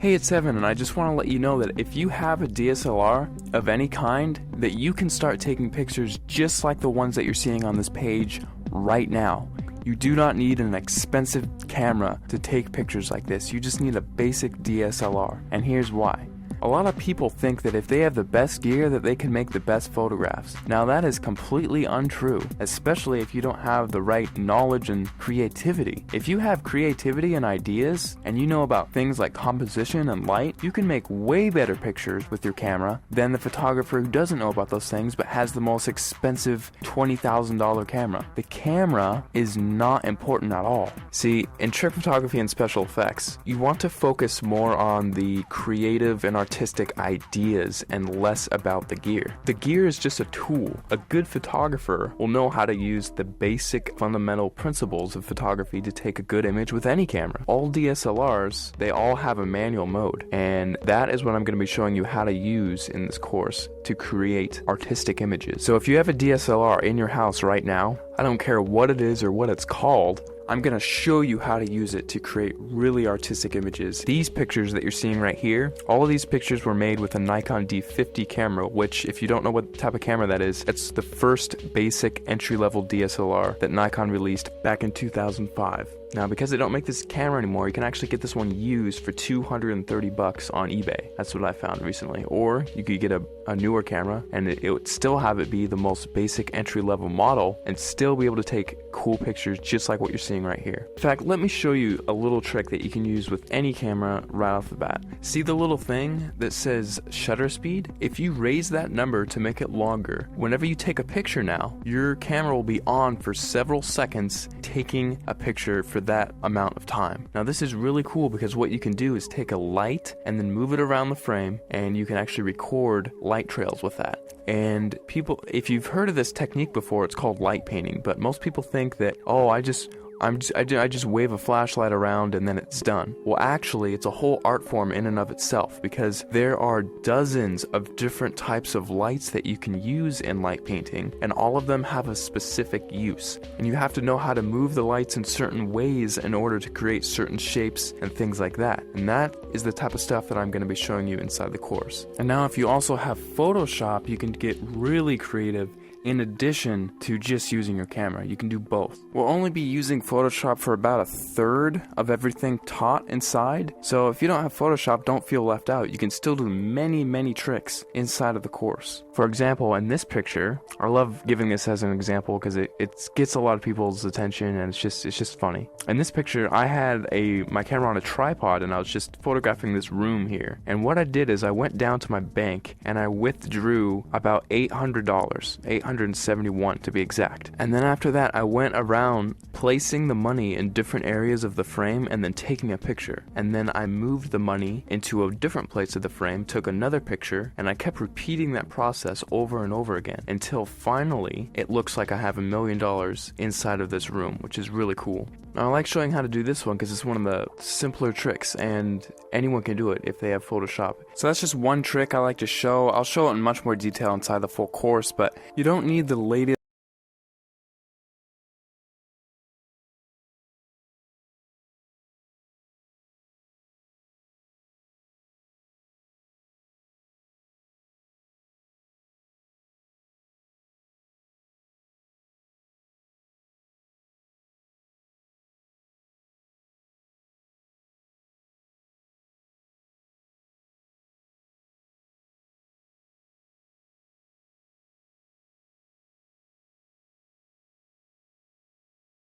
Hey, it's Evan, and I just want to let you know that if you have a DSLR of any kind, that you can start taking pictures just like the ones that you're seeing on this page right now. You do not need an expensive camera to take pictures like this. You just need a basic DSLR, and here's why. A lot of people think that if they have the best gear that they can make the best photographs. Now that is completely untrue, especially if you don't have the right knowledge and creativity. If you have creativity and ideas, and you know about things like composition and light, you can make way better pictures with your camera than the photographer who doesn't know about those things but has the most expensive $20,000 camera. The camera is not important at all. See, in trick photography and special effects, you want to focus more on the creative and artistic ideas and less about the gear. The gear is just a tool. A good photographer will know how to use the basic fundamental principles of photography to take a good image with any camera. All DSLRs, they all have a manual mode, and that is what I'm going to be showing you how to use in this course to create artistic images. So if you have a DSLR in your house right now, I don't care what it is or what it's called, I'm going to show you how to use it to create really artistic images. These pictures that you're seeing right here, all of these pictures were made with a Nikon D50 camera, which if you don't know what type of camera that is, it's the first basic entry-level DSLR that Nikon released back in 2005. Now, because they don't make this camera anymore, you can actually get this one used for $230 on eBay. That's what I found recently. Or you could get a newer camera and it would still have it be the most basic entry-level model and still be able to take cool pictures just like what you're seeing right here. In fact, let me show you a little trick that you can use with any camera right off the bat. See the little thing that says shutter speed? If you raise that number to make it longer, whenever you take a picture now, your camera will be on for several seconds taking a picture for that amount of time. Now this is really cool because what you can do is take a light and then move it around the frame, and you can actually record light trails with that. And people, if you've heard of this technique before, it's called light painting, but most people think that, oh, I just wave a flashlight around and then it's done. Well, actually, it's a whole art form in and of itself, because there are dozens of different types of lights that you can use in light painting, and all of them have a specific use. And you have to know how to move the lights in certain ways in order to create certain shapes and things like that. And that is the type of stuff that I'm going to be showing you inside the course. And now if you also have Photoshop, you can get really creative. In addition to just using your camera, you can do both. We'll only be using Photoshop for about a third of everything taught inside, so if you don't have Photoshop, don't feel left out. You can still do many tricks inside of the course. For example, in this picture, I love giving this as an example because it gets a lot of people's attention and it's just funny. In this picture, I had my camera on a tripod and I was just photographing this room here. And what I did is I went down to my bank and I withdrew about $800, $871 to be exact. And then after that, I went around placing the money in different areas of the frame and then taking a picture. And then I moved the money into a different place of the frame, took another picture, and I kept repeating that process over and over again until finally it looks like I have $1 million inside of this room, which is really cool. Now, I like showing how to do this one because it's one of the simpler tricks and anyone can do it if they have Photoshop. So that's just one trick I like to show. I'll show it in much more detail inside the full course, but you don't need the latest